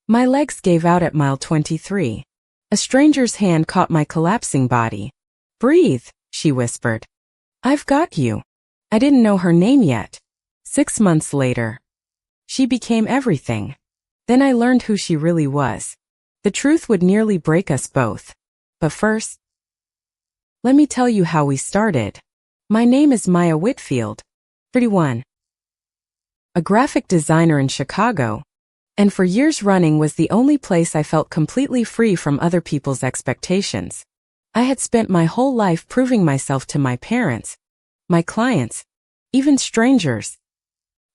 My legs gave out at mile 23. A stranger's hand caught my collapsing body. "Breathe," she whispered. "I've got you." I didn't know her name yet. 6 months later. She became everything. Then I learned who she really was. The truth would nearly break us both. But first, let me tell you how we started. My name is Maya Whitfield, 31. A graphic designer in Chicago, and for years running was the only place I felt completely free from other people's expectations. I had spent my whole life proving myself to my parents, my clients, even strangers.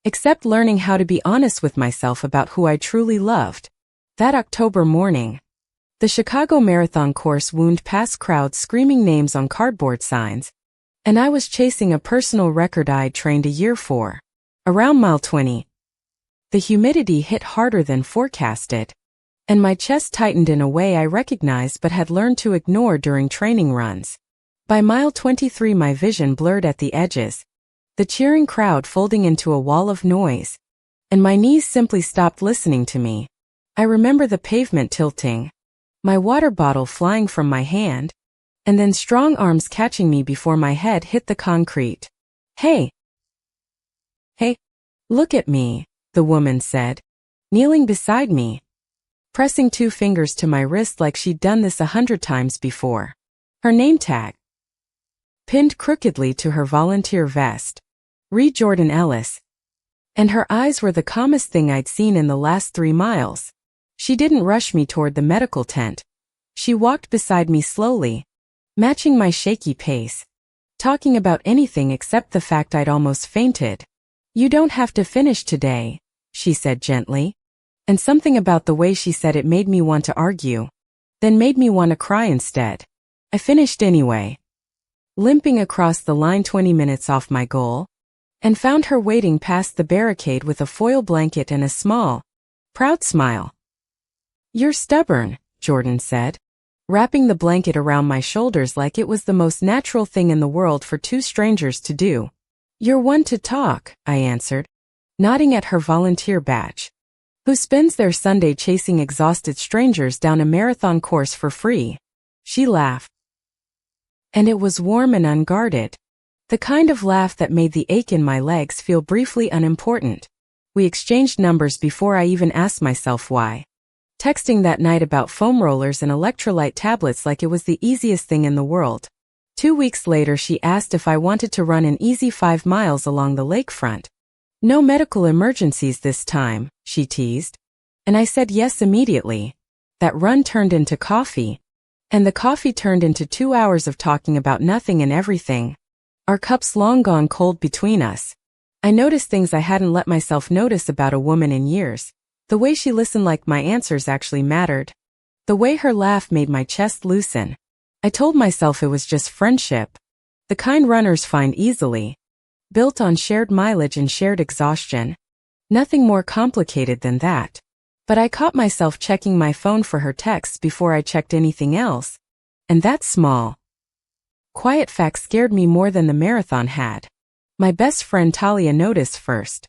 Except learning how to be honest with myself about who I truly loved. That October morning, the Chicago Marathon course wound past crowds screaming names on cardboard signs, and I was chasing a personal record I'd trained a year for. Around mile 20, the humidity hit harder than forecasted, and my chest tightened in a way I recognized but had learned to ignore during training runs. By mile 23 my vision blurred at the edges, the cheering crowd folding into a wall of noise, and my knees simply stopped listening to me. I remember the pavement tilting, my water bottle flying from my hand, and then strong arms catching me before my head hit the concrete. Hey, look at me," the woman said, kneeling beside me, pressing 2 fingers to my wrist like she'd done this 100 times before. Her name tag, pinned crookedly to her volunteer vest, read Jordan Ellis, and her eyes were the calmest thing I'd seen in the last 3 miles. She didn't rush me toward the medical tent. She walked beside me slowly, matching my shaky pace, talking about anything except the fact I'd almost fainted. "You don't have to finish today," she said gently, and something about the way she said it made me want to argue, then made me want to cry instead. I finished anyway, limping across the line 20 minutes off my goal, and found her waiting past the barricade with a foil blanket and a small, proud smile. "You're stubborn," Jordan said, wrapping the blanket around my shoulders like it was the most natural thing in the world for 2 strangers to do. "You're one to talk," I answered, nodding at her volunteer badge. "Who spends their Sunday chasing exhausted strangers down a marathon course for free?" She laughed. And it was warm and unguarded. The kind of laugh that made the ache in my legs feel briefly unimportant. We exchanged numbers before I even asked myself why. Texting that night about foam rollers and electrolyte tablets like it was the easiest thing in the world. 2 weeks later she asked if I wanted to run an easy 5 miles along the lakefront. "No medical emergencies this time," she teased. And I said yes immediately. That run turned into coffee. And the coffee turned into 2 hours of talking about nothing and everything. Our cups long gone cold between us. I noticed things I hadn't let myself notice about a woman in years. The way she listened like my answers actually mattered. The way her laugh made my chest loosen. I told myself it was just friendship. The kind runners find easily. Built on shared mileage and shared exhaustion. Nothing more complicated than that. But I caught myself checking my phone for her texts before I checked anything else. And that small, quiet fact scared me more than the marathon had. My best friend Talia noticed first.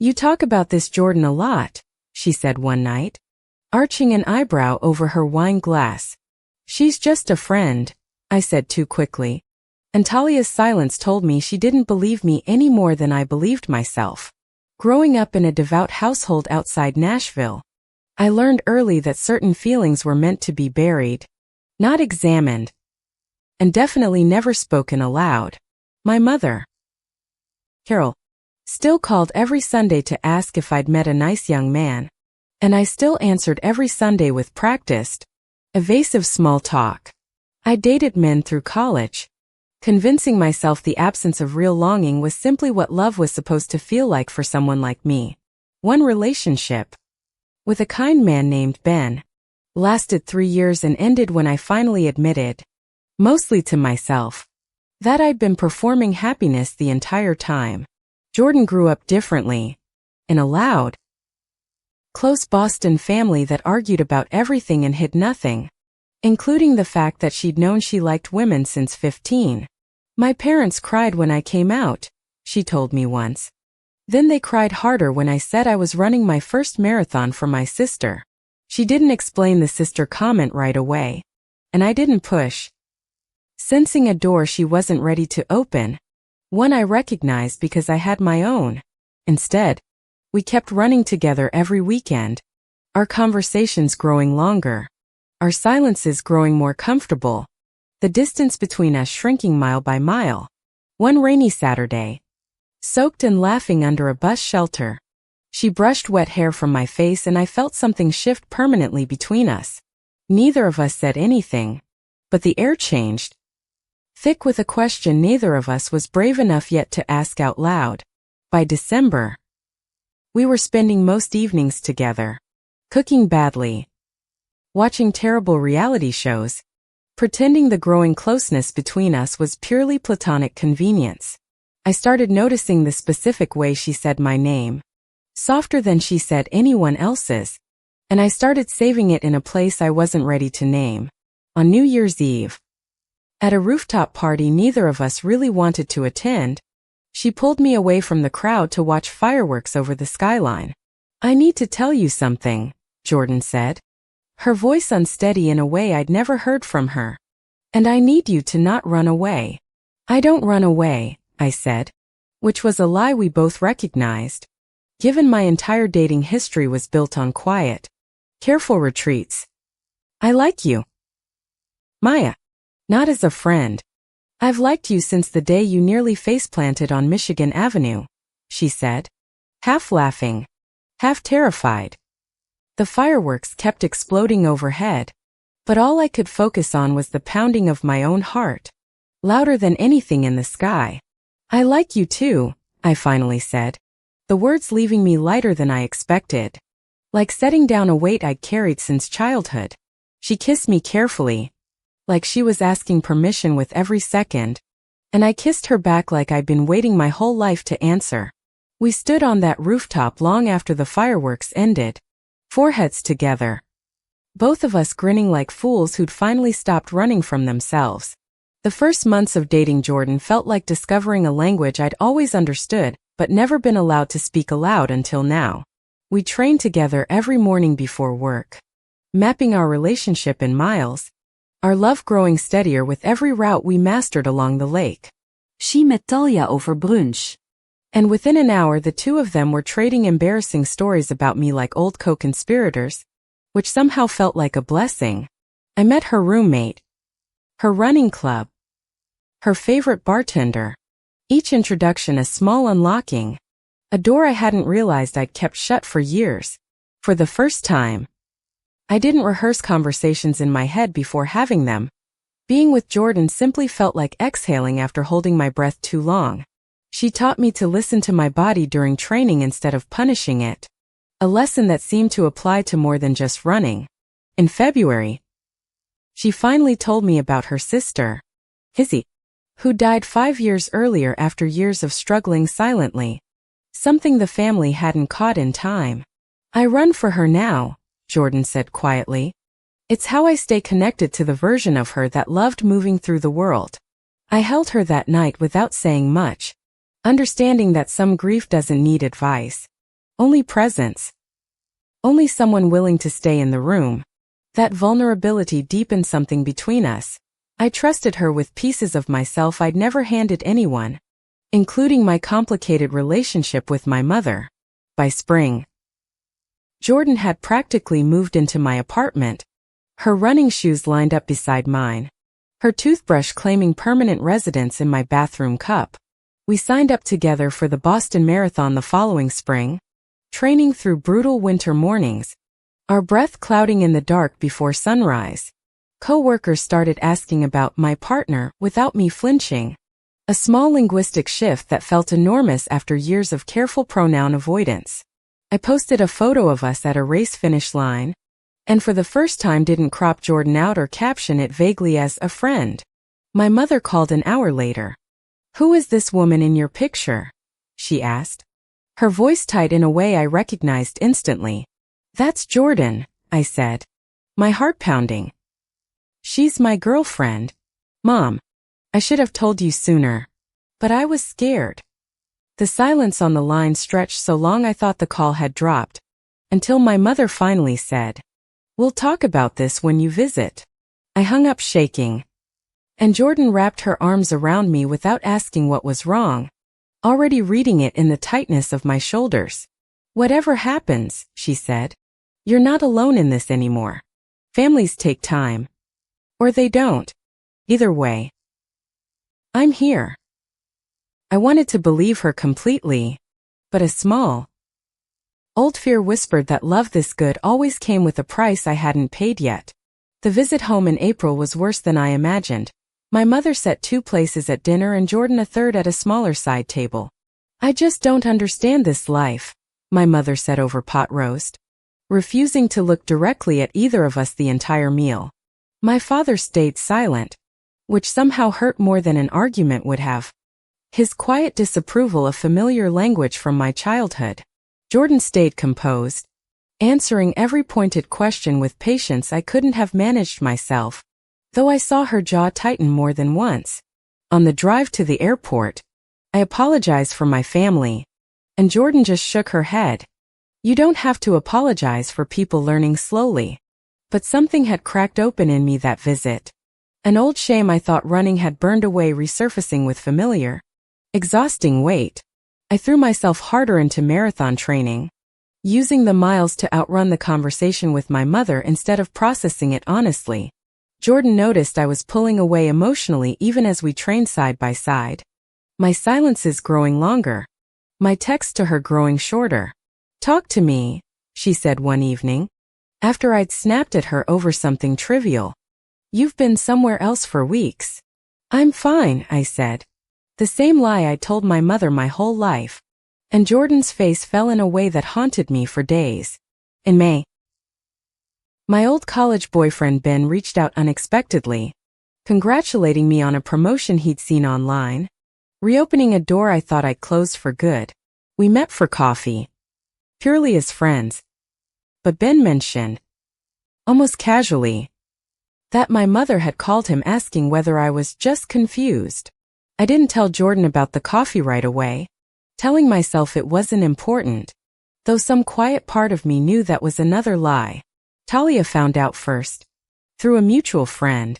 "You talk about this Jordan a lot," she said one night, arching an eyebrow over her wine glass. "She's just a friend," I said too quickly. And Talia's silence told me she didn't believe me any more than I believed myself. Growing up in a devout household outside Nashville, I learned early that certain feelings were meant to be buried, not examined, and definitely never spoken aloud. My mother, Carol, still called every Sunday to ask if I'd met a nice young man, and I still answered every Sunday with practiced, evasive small talk. I dated men through college, convincing myself the absence of real longing was simply what love was supposed to feel like for someone like me. One relationship, with a kind man named Ben, lasted 3 years and ended when I finally admitted, mostly to myself, that I'd been performing happiness the entire time. Jordan grew up differently, in a loud, close Boston family that argued about everything and hid nothing, including the fact that she'd known she liked women since 15. "My parents cried when I came out," she told me once. "Then they cried harder when I said I was running my first marathon for my sister." She didn't explain the sister comment right away. And I didn't push. Sensing a door she wasn't ready to open. One I recognized because I had my own. Instead, we kept running together every weekend. Our conversations growing longer. Our silences growing more comfortable. The distance between us shrinking mile by mile. One rainy Saturday. Soaked and laughing under a bus shelter. She brushed wet hair from my face and I felt something shift permanently between us. Neither of us said anything. But the air changed. Thick with a question neither of us was brave enough yet to ask out loud. By December, we were spending most evenings together. Cooking badly. Watching terrible reality shows. Pretending the growing closeness between us was purely platonic convenience. I started noticing the specific way she said my name. Softer than she said anyone else's. And I started saving it in a place I wasn't ready to name. On New Year's Eve. At a rooftop party neither of us really wanted to attend. She pulled me away from the crowd to watch fireworks over the skyline. I need to tell you something, Jordan said. Her voice unsteady in a way I'd never heard from her. And I need you to not run away. I don't run away, I said. Which was a lie we both recognized. Given my entire dating history was built on quiet, careful retreats. I like you. Maya. Not as a friend. I've liked you since the day you nearly face-planted on Michigan Avenue, she said. Half laughing. Half terrified. The fireworks kept exploding overhead. But all I could focus on was the pounding of my own heart. Louder than anything in the sky. I like you too, I finally said. The words leaving me lighter than I expected. Like setting down a weight I'd carried since childhood. She kissed me carefully. Like she was asking permission with every second. And I kissed her back like I'd been waiting my whole life to answer. We stood on that rooftop long after the fireworks ended. Foreheads together. Both of us grinning like fools who'd finally stopped running from themselves. The first months of dating Jordan felt like discovering a language I'd always understood, but never been allowed to speak aloud until now. We trained together every morning before work. Mapping our relationship in miles. Our love growing steadier with every route we mastered along the lake. She met Talia over brunch. And within an hour the two of them were trading embarrassing stories about me like old co-conspirators, which somehow felt like a blessing. I met her roommate. Her running club. Her favorite bartender. Each introduction a small unlocking. A door I hadn't realized I'd kept shut for years. For the first time. I didn't rehearse conversations in my head before having them. Being with Jordan simply felt like exhaling after holding my breath too long. She taught me to listen to my body during training instead of punishing it. A lesson that seemed to apply to more than just running. In February, she finally told me about her sister, Izzy, who died 5 years earlier after years of struggling silently. Something the family hadn't caught in time. I run for her now, Jordan said quietly. It's how I stay connected to the version of her that loved moving through the world. I held her that night without saying much, understanding that some grief doesn't need advice. Only presence. Only someone willing to stay in the room. That vulnerability deepened something between us. I trusted her with pieces of myself I'd never handed anyone, including my complicated relationship with my mother. By spring, Jordan had practically moved into my apartment. Her running shoes lined up beside mine. Her toothbrush claiming permanent residence in my bathroom cup. We signed up together for the Boston Marathon the following spring, training through brutal winter mornings, our breath clouding in the dark before sunrise. Co-workers started asking about my partner without me flinching. A small linguistic shift that felt enormous after years of careful pronoun avoidance. I posted a photo of us at a race finish line, and for the first time didn't crop Jordan out or caption it vaguely as a friend. My mother called an hour later. "Who is this woman in your picture?" she asked. Her voice tight in a way I recognized instantly. "That's Jordan," I said. My heart pounding. "She's my girlfriend." "Mom, I should have told you sooner." But I was scared. The silence on the line stretched so long I thought the call had dropped, until my mother finally said, We'll talk about this when you visit. I hung up shaking. And Jordan wrapped her arms around me without asking what was wrong, already reading it in the tightness of my shoulders. Whatever happens, she said, you're not alone in this anymore. Families take time. Or they don't. Either way. I'm here. I wanted to believe her completely, but a small, old fear whispered that love this good always came with a price I hadn't paid yet. The visit home in April was worse than I imagined. My mother set 2 places at dinner and Jordan a third at a smaller side table. I just don't understand this life, my mother said over pot roast, refusing to look directly at either of us the entire meal. My father stayed silent, which somehow hurt more than an argument would have. His quiet disapproval of familiar language from my childhood. Jordan stayed composed, answering every pointed question with patience I couldn't have managed myself, though I saw her jaw tighten more than once. On the drive to the airport, I apologized for my family, and Jordan just shook her head. You don't have to apologize for people learning slowly. But something had cracked open in me that visit. An old shame I thought running had burned away resurfacing with familiar, exhausting weight. I threw myself harder into marathon training, using the miles to outrun the conversation with my mother instead of processing it honestly. Jordan noticed I was pulling away emotionally even as we trained side by side. My silences growing longer. My texts to her growing shorter. Talk to me, she said one evening, after I'd snapped at her over something trivial. You've been somewhere else for weeks. I'm fine, I said. The same lie I told my mother my whole life. And Jordan's face fell in a way that haunted me for days. In May, my old college boyfriend Ben reached out unexpectedly, congratulating me on a promotion he'd seen online, reopening a door I thought I'd closed for good. We met for coffee, purely as friends. But Ben mentioned, almost casually, that my mother had called him asking whether I was just confused. I didn't tell Jordan about the coffee right away, telling myself it wasn't important, though some quiet part of me knew that was another lie. Talia found out first, through a mutual friend,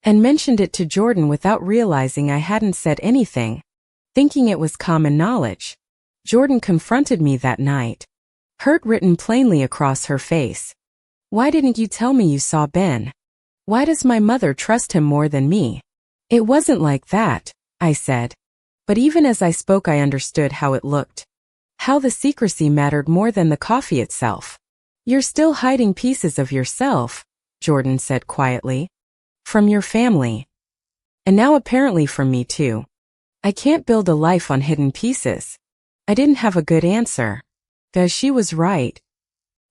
and mentioned it to Jordan without realizing I hadn't said anything, thinking it was common knowledge. Jordan confronted me that night, hurt written plainly across her face. Why didn't you tell me you saw Ben? Why does my mother trust him more than me? It wasn't like that, I said. But even as I spoke I understood how it looked. How the secrecy mattered more than the coffee itself. You're still hiding pieces of yourself, Jordan said quietly. From your family. And now apparently from me too. I can't build a life on hidden pieces. I didn't have a good answer. Because she was right.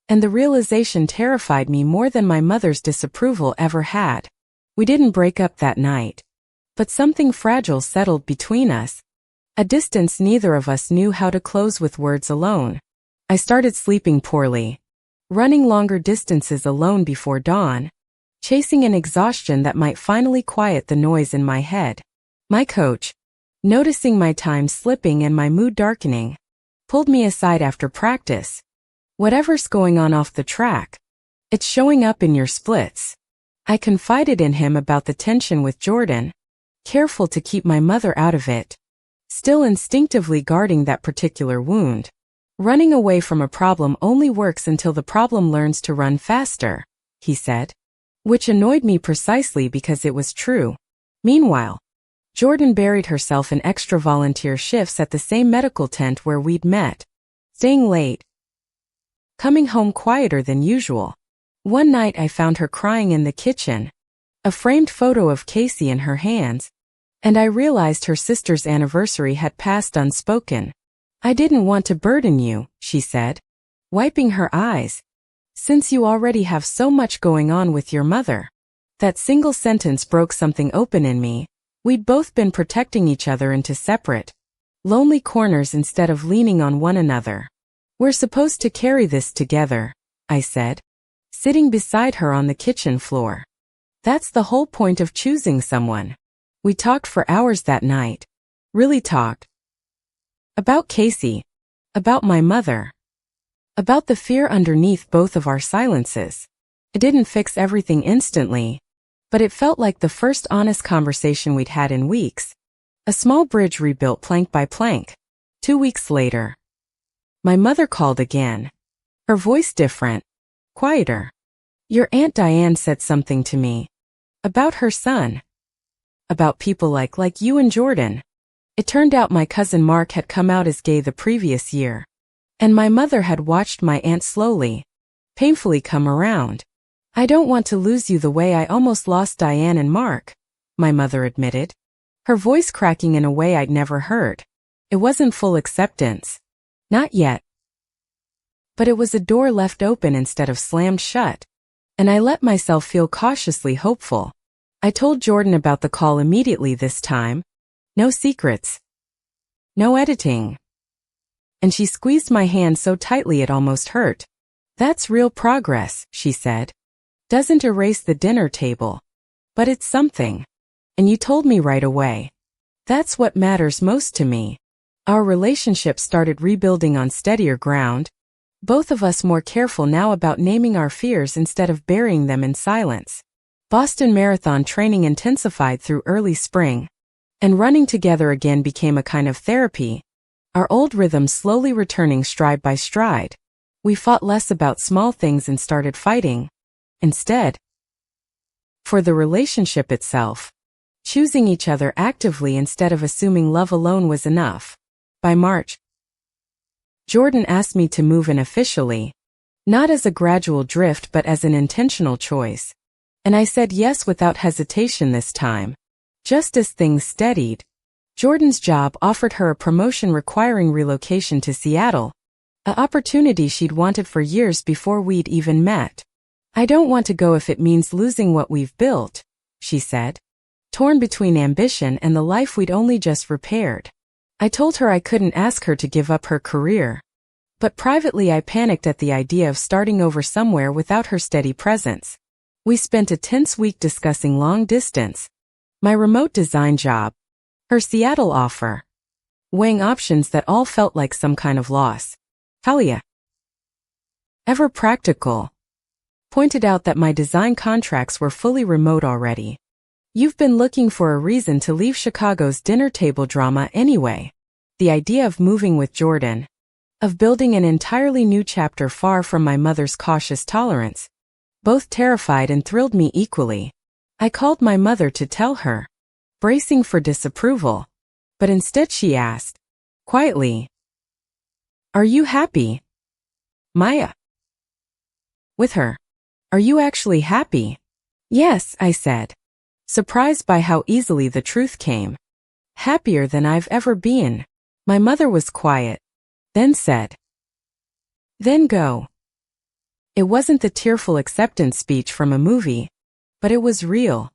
And the realization terrified me more than my mother's disapproval ever had. We didn't break up that night. But something fragile settled between us. A distance neither of us knew how to close with words alone. I started sleeping poorly. Running longer distances alone before dawn. Chasing an exhaustion that might finally quiet the noise in my head. My coach, noticing my time slipping and my mood darkening, pulled me aside after practice. Whatever's going on off the track, it's showing up in your splits. I confided in him about the tension with Jordan, careful to keep my mother out of it, still instinctively guarding that particular wound. Running away from a problem only works until the problem learns to run faster, he said, which annoyed me precisely because it was true. Meanwhile, Jordan buried herself in extra volunteer shifts at the same medical tent where we'd met, staying late, coming home quieter than usual. One night I found her crying in the kitchen, a framed photo of Casey in her hands, and I realized her sister's anniversary had passed unspoken. I didn't want to burden you, she said, wiping her eyes, since you already have so much going on with your mother. That single sentence broke something open in me. We'd both been protecting each other into separate, lonely corners instead of leaning on one another. We're supposed to carry this together, I said, sitting beside her on the kitchen floor. That's the whole point of choosing someone. We talked for hours that night. Really talked. About Casey. About my mother. About the fear underneath both of our silences. It didn't fix everything instantly, but it felt like the first honest conversation we'd had in weeks. A small bridge rebuilt plank by plank. 2 weeks later, my mother called again. Her voice different, quieter. Your Aunt Diane said something to me. About her son. About people like you and Jordan. It turned out my cousin Mark had come out as gay the previous year. And my mother had watched my aunt slowly, painfully come around. I don't want to lose you the way I almost lost Diane and Mark, my mother admitted. Her voice cracking in a way I'd never heard. It wasn't full acceptance. Not yet. But it was a door left open instead of slammed shut. And I let myself feel cautiously hopeful. I told Jordan about the call immediately this time. No secrets. No editing. And she squeezed my hand so tightly it almost hurt. That's real progress, she said. Doesn't erase the dinner table. But it's something. And you told me right away. That's what matters most to me. Our relationship started rebuilding on steadier ground. Both of us more careful now about naming our fears instead of burying them in silence. Boston Marathon training intensified through early spring. And running together again became a kind of therapy. Our old rhythm slowly returning stride by stride. We fought less about small things and started fighting. Instead, for the relationship itself. Choosing each other actively instead of assuming love alone was enough. By March, Jordan asked me to move in officially. Not as a gradual drift but as an intentional choice. And I said yes without hesitation this time. Just as things steadied, Jordan's job offered her a promotion requiring relocation to Seattle. An opportunity she'd wanted for years before we'd even met. I don't want to go if it means losing what we've built, she said. Torn between ambition and the life we'd only just repaired. I told her I couldn't ask her to give up her career. But privately I panicked at the idea of starting over somewhere without her steady presence. We spent a tense week discussing long distance. My remote design job. Her Seattle offer. Weighing options that all felt like some kind of loss. Talia, ever practical, pointed out that my design contracts were fully remote already. You've been looking for a reason to leave Chicago's dinner table drama anyway. The idea of moving with Jordan, of building an entirely new chapter far from my mother's cautious tolerance, both terrified and thrilled me equally. I called my mother to tell her, bracing for disapproval. But instead she asked, quietly, "Are you happy, Maya?" With her. "Are you actually happy?" "Yes," I said, surprised by how easily the truth came. "Happier than I've ever been." My mother was quiet, then said, "Then go." It wasn't the tearful acceptance speech from a movie, but it was real.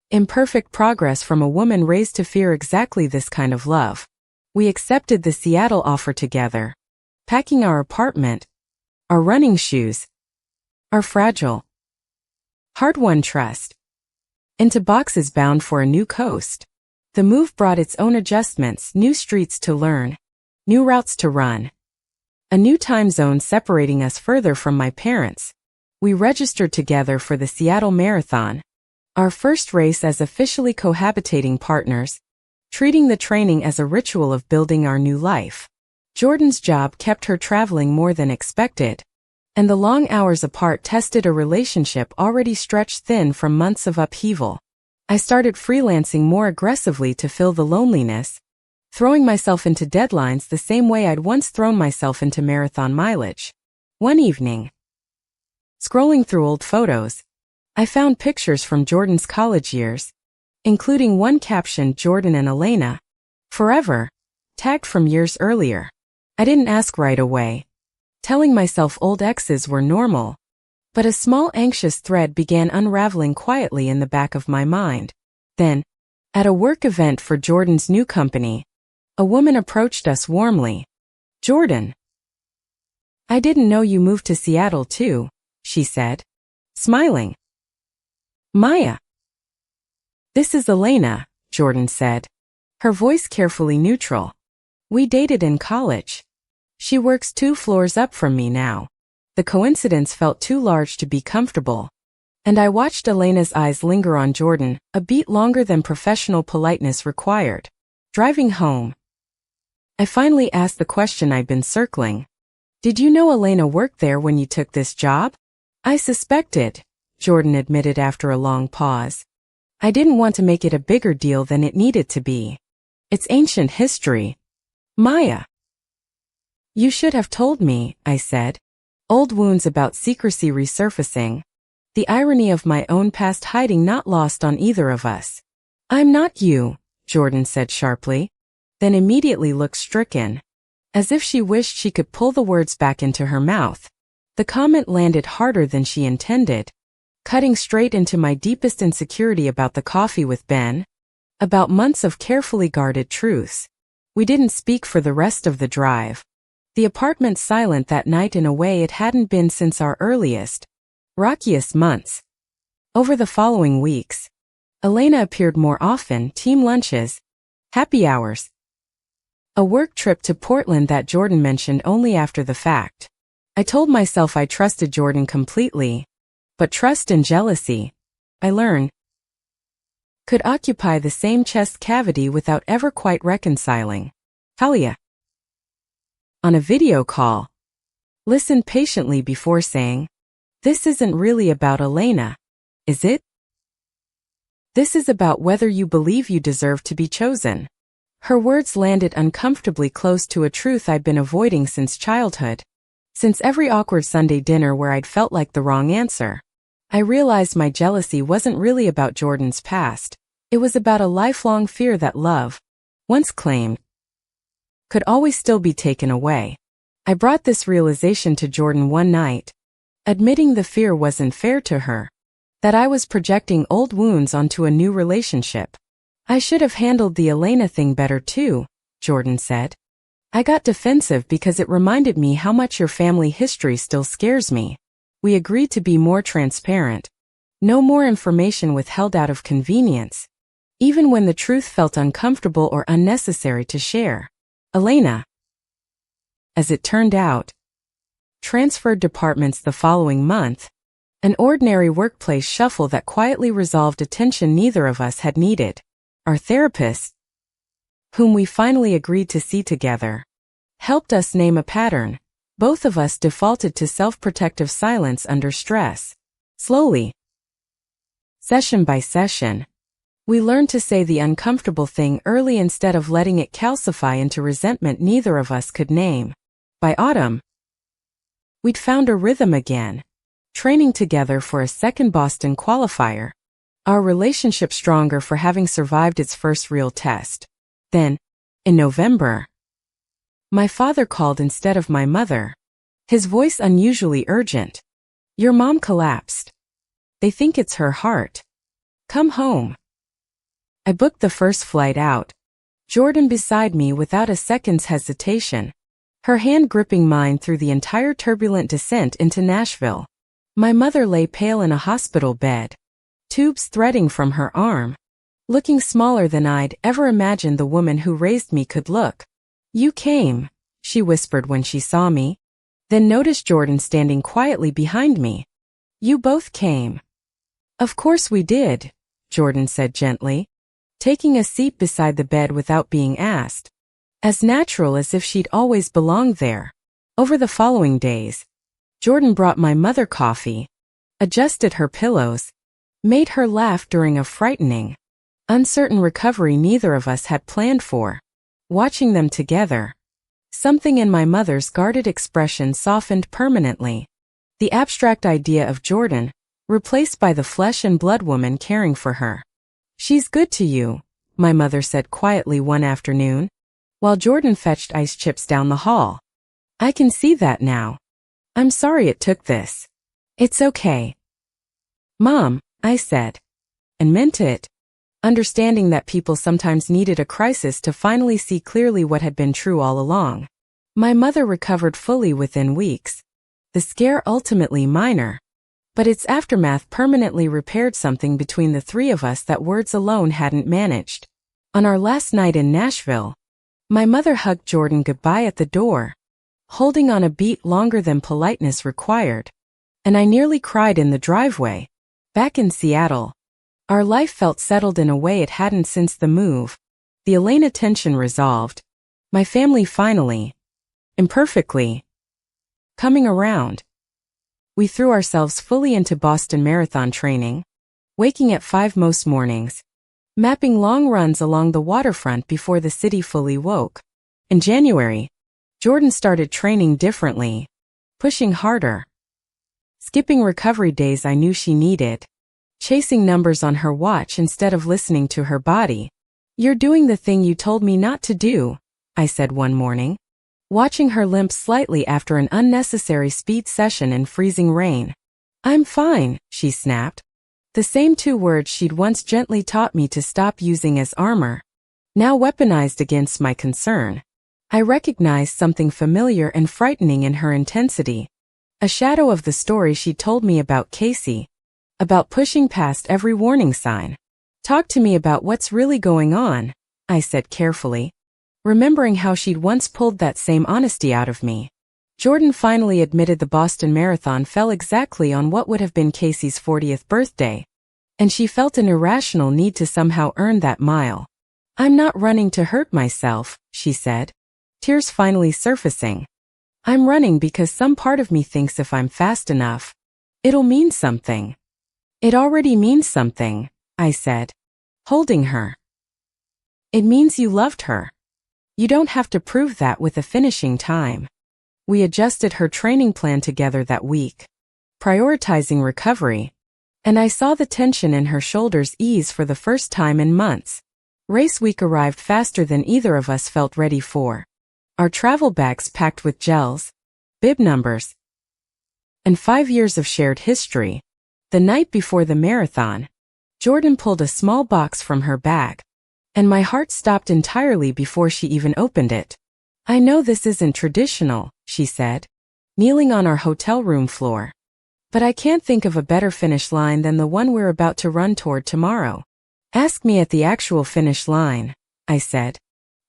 Imperfect progress from a woman raised to fear exactly this kind of love. We accepted the Seattle offer together, packing our apartment, our running shoes, our fragile, hard-won trust, into boxes bound for a new coast. The move brought its own adjustments, new streets to learn, new routes to run, a new time zone separating us further from my parents. We registered together for the Seattle Marathon, our first race as officially cohabitating partners, treating the training as a ritual of building our new life. Jordan's job kept her traveling more than expected, and the long hours apart tested a relationship already stretched thin from months of upheaval. I started freelancing more aggressively to fill the loneliness, throwing myself into deadlines the same way I'd once thrown myself into marathon mileage. One evening, scrolling through old photos, I found pictures from Jordan's college years, including one captioned "Jordan and Elena, forever," tagged from years earlier. I didn't ask right away, telling myself old exes were normal. But a small anxious thread began unraveling quietly in the back of my mind. Then, at a work event for Jordan's new company, a woman approached us warmly. "Jordan, I didn't know you moved to Seattle too," she said, smiling. "Maya." "This is Elena," Jordan said, her voice carefully neutral. "We dated in college. She works 2 floors up from me now." The coincidence felt too large to be comfortable. And I watched Elena's eyes linger on Jordan, a beat longer than professional politeness required. Driving home, I finally asked the question I'd been circling. Did you know Elena worked there when you took this job? I suspected, Jordan admitted after a long pause. I didn't want to make it a bigger deal than it needed to be. It's ancient history. Maya. You should have told me, I said. Old wounds about secrecy resurfacing. The irony of my own past hiding not lost on either of us. I'm not you, Jordan said sharply, then immediately looked stricken, as if she wished she could pull the words back into her mouth. The comment landed harder than she intended, cutting straight into my deepest insecurity about the coffee with Ben, about months of carefully guarded truths. We didn't speak for the rest of the drive. The apartment silent that night in a way it hadn't been since our earliest, rockiest months. Over the following weeks, Elena appeared more often, team lunches, happy hours. A work trip to Portland that Jordan mentioned only after the fact. I told myself I trusted Jordan completely, but trust and jealousy, I learned, could occupy the same chest cavity without ever quite reconciling. Talia. On a video call, listened patiently before saying, "This isn't really about Elena, is it? This is about whether you believe you deserve to be chosen." Her words landed uncomfortably close to a truth I'd been avoiding since childhood. Since every awkward Sunday dinner where I'd felt like the wrong answer, I realized my jealousy wasn't really about Jordan's past. It was about a lifelong fear that love, once claimed, could always still be taken away. I brought this realization to Jordan one night, admitting the fear wasn't fair to her, that I was projecting old wounds onto a new relationship. I should have handled the Elena thing better too, Jordan said. I got defensive because it reminded me how much your family history still scares me. We agreed to be more transparent. No more information withheld out of convenience, even when the truth felt uncomfortable or unnecessary to share. Elena, as it turned out, transferred departments the following month, an ordinary workplace shuffle that quietly resolved a tension neither of us had needed. Our therapist, whom we finally agreed to see together, helped us name a pattern. Both of us defaulted to self-protective silence under stress. Slowly, session by session, we learned to say the uncomfortable thing early instead of letting it calcify into resentment neither of us could name. By autumn, we'd found a rhythm again, training together for a second Boston qualifier, our relationship stronger for having survived its first real test. Then, in November, my father called instead of my mother, his voice unusually urgent. "Your mom collapsed. They think it's her heart. Come home." I booked the first flight out, Jordan beside me without a second's hesitation, her hand gripping mine through the entire turbulent descent into Nashville. My mother lay pale in a hospital bed, tubes threading from her arm, looking smaller than I'd ever imagined the woman who raised me could look. "You came," she whispered when she saw me, then noticed Jordan standing quietly behind me. "You both came." "Of course we did," Jordan said gently, taking a seat beside the bed without being asked, as natural as if she'd always belonged there. Over the following days, Jordan brought my mother coffee, adjusted her pillows, made her laugh during a frightening, uncertain recovery neither of us had planned for. Watching them together, something in my mother's guarded expression softened permanently. The abstract idea of Jordan, replaced by the flesh and blood woman caring for her. "She's good to you," my mother said quietly one afternoon, while Jordan fetched ice chips down the hall. "I can see that now. I'm sorry it took this." "It's okay, Mom," I said, and meant it, understanding that people sometimes needed a crisis to finally see clearly what had been true all along. My mother recovered fully within weeks, the scare ultimately minor, but its aftermath permanently repaired something between the three of us that words alone hadn't managed. On our last night in Nashville, my mother hugged Jordan goodbye at the door, holding on a beat longer than politeness required. And I nearly cried in the driveway. Back in Seattle, our life felt settled in a way it hadn't since the move. The Elena tension resolved. My family finally, imperfectly, coming around. We threw ourselves fully into Boston Marathon training, waking at 5 most mornings, mapping long runs along the waterfront before the city fully woke. In January, Jordan started training differently, pushing harder, skipping recovery days I knew she needed, chasing numbers on her watch instead of listening to her body. "You're doing the thing you told me not to do," I said one morning, watching her limp slightly after an unnecessary speed session in freezing rain. "I'm fine," she snapped. The same 2 words she'd once gently taught me to stop using as armor, now weaponized against my concern. I recognized something familiar and frightening in her intensity. A shadow of the story she told me about Casey, about pushing past every warning sign. "Talk to me about what's really going on," I said carefully, remembering how she'd once pulled that same honesty out of me. Jordan finally admitted the Boston Marathon fell exactly on what would have been Casey's 40th birthday, and she felt an irrational need to somehow earn that mile. "I'm not running to hurt myself," she said, tears finally surfacing. "I'm running because some part of me thinks if I'm fast enough, it'll mean something." "It already means something," I said, holding her. "It means you loved her. You don't have to prove that with a finishing time." We adjusted her training plan together that week, prioritizing recovery, and I saw the tension in her shoulders ease for the first time in months. Race week arrived faster than either of us felt ready for. Our travel bags packed with gels, bib numbers, and 5 years of shared history. The night before the marathon, Jordan pulled a small box from her bag, and my heart stopped entirely before she even opened it. "I know this isn't traditional," she said, kneeling on our hotel room floor, "but I can't think of a better finish line than the one we're about to run toward tomorrow." "Ask me at the actual finish line," I said,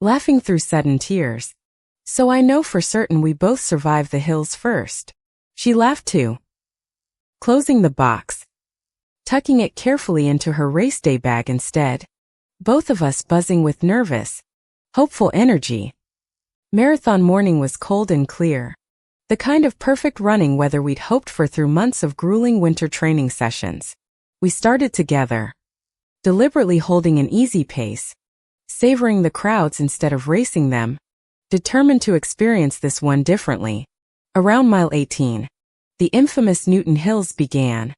laughing through sudden tears. "So I know for certain we both survive the hills first." She laughed too, closing the box, tucking it carefully into her race day bag instead, both of us buzzing with nervous, hopeful energy. Marathon morning was cold and clear, the kind of perfect running weather we'd hoped for through months of grueling winter training sessions. We started together, deliberately holding an easy pace, savoring the crowds instead of racing them, determined to experience this one differently. Around mile 18, the infamous Newton Hills began,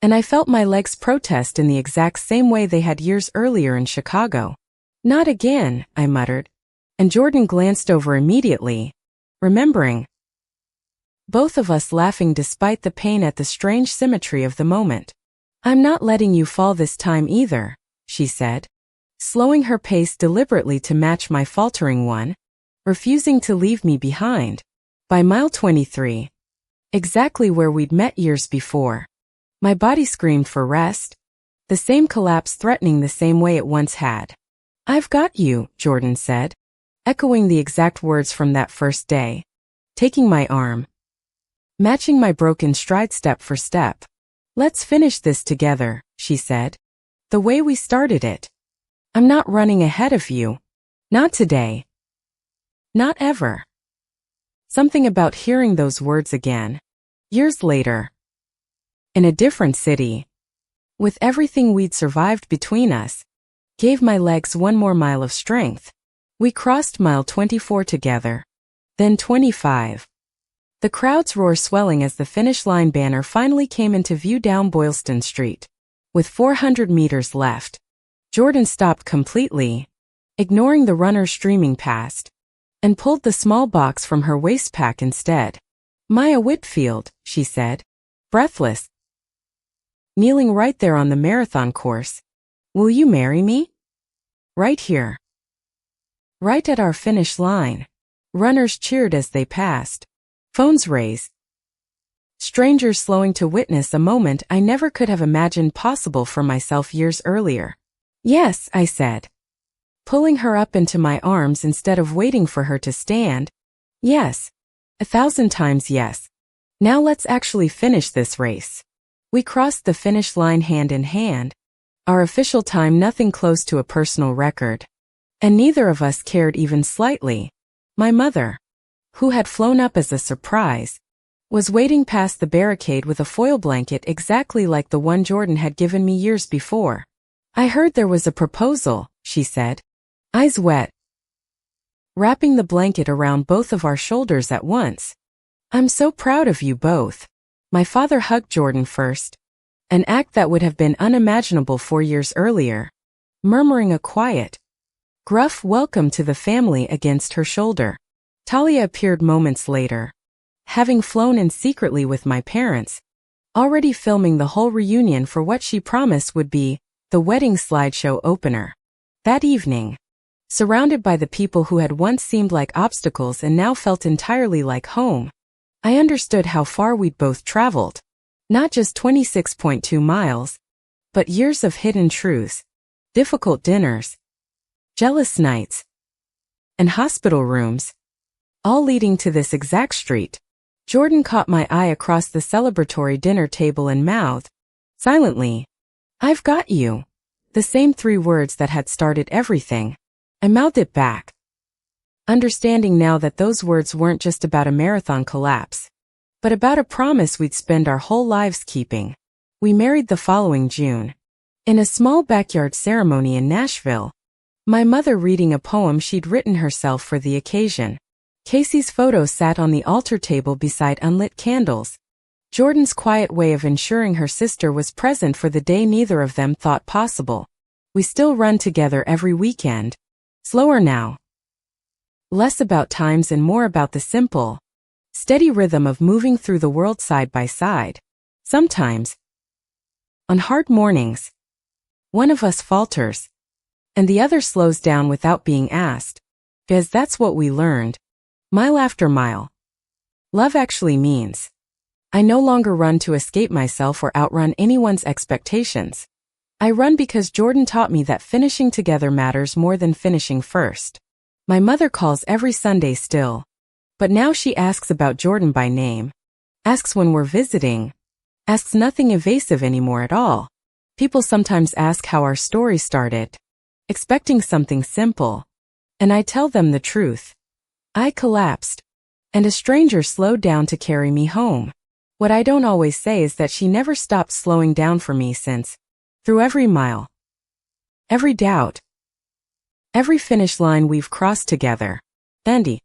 and I felt my legs protest in the exact same way they had years earlier in Chicago. "Not again," I muttered, and Jordan glanced over immediately, remembering. Both of us laughing despite the pain at the strange symmetry of the moment. "I'm not letting you fall this time either," she said, slowing her pace deliberately to match my faltering one, refusing to leave me behind. By mile 23, exactly where we'd met years before, my body screamed for rest, the same collapse threatening the same way it once had. "I've got you," Jordan said, echoing the exact words from that first day, taking my arm, matching my broken stride step for step. "Let's finish this together," she said, "the way we started it. I'm not running ahead of you. Not today. Not ever." Something about hearing those words again, years later, in a different city, with everything we'd survived between us, gave my legs one more mile of strength. We crossed mile 24 together, then 25. The crowd's roar swelling as the finish line banner finally came into view down Boylston Street. With 400 meters left, Jordan stopped completely, ignoring the runners streaming past, and pulled the small box from her waistpack instead. "Maya Whitfield," she said, breathless, kneeling right there on the marathon course. "Will you marry me?" "Right here." Right at our finish line. Runners cheered as they passed. Phones raised. Strangers slowing to witness a moment I never could have imagined possible for myself years earlier. "Yes," I said, pulling her up into my arms instead of waiting for her to stand. "Yes." 1,000 times yes. Now let's actually finish this race. We crossed the finish line hand in hand. Our official time nothing close to a personal record. And neither of us cared even slightly. My mother, who had flown up as a surprise, was waiting past the barricade with a foil blanket exactly like the one Jordan had given me years before. I heard there was a proposal, she said, eyes wet, wrapping the blanket around both of our shoulders at once. I'm so proud of you both. My father hugged Jordan first, an act that would have been unimaginable 4 years earlier, murmuring a quiet, gruff welcome to the family against her shoulder. Talia appeared moments later, having flown in secretly with my parents, already filming the whole reunion for what she promised would be the wedding slideshow opener. That evening, surrounded by the people who had once seemed like obstacles and now felt entirely like home, I understood how far we'd both traveled. Not just 26.2 miles, but years of hidden truths, difficult dinners, jealous nights, and hospital rooms, all leading to this exact street. Jordan caught my eye across the celebratory dinner table and mouthed, silently, "I've got you." The same 3 words that had started everything. I mouthed it back, understanding now that those words weren't just about a marathon collapse, but about a promise we'd spend our whole lives keeping. We married the following June, in a small backyard ceremony in Nashville, my mother reading a poem she'd written herself for the occasion. Casey's photo sat on the altar table beside unlit candles. Jordan's quiet way of ensuring her sister was present for the day neither of them thought possible. We still run together every weekend. Slower now. Less about times and more about the simple, steady rhythm of moving through the world side by side. Sometimes, on hard mornings, one of us falters, and the other slows down without being asked, because that's what we learned, mile after mile. Love actually means, I no longer run to escape myself or outrun anyone's expectations. I run because Jordan taught me that finishing together matters more than finishing first. My mother calls every Sunday still, but now she asks about Jordan by name, asks when we're visiting, asks nothing evasive anymore at all. People sometimes ask how our story started, expecting something simple, and I tell them the truth. I collapsed, and a stranger slowed down to carry me home. What I don't always say is that she never stopped slowing down for me since, through every mile, every doubt, every finish line we've crossed together. Andy.